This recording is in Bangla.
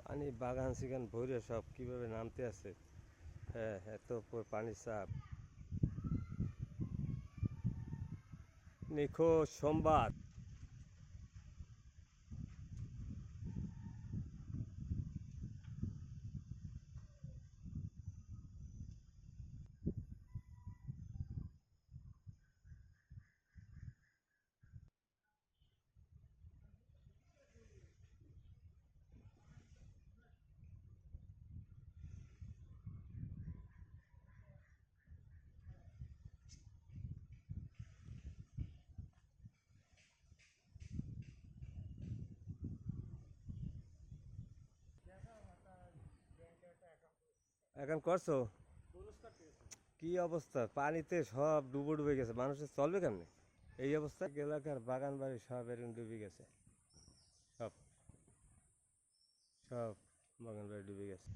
পানি বাগান সিগান ভরে সব কিভাবে নামতে আছে। হ্যাঁ, এত পানির চাপ। নিখোঁজ সংবাদ। এখন করছো কি অবস্থা? পানিতে সব ডুবে ডুবে গেছে, মানুষের চলবে কেমনে এই অবস্থা? এলাকার বাগান বাড়ি সব এরকম ডুবে গেছে। সব সব বাগান বাড়ি ডুবে গেছে।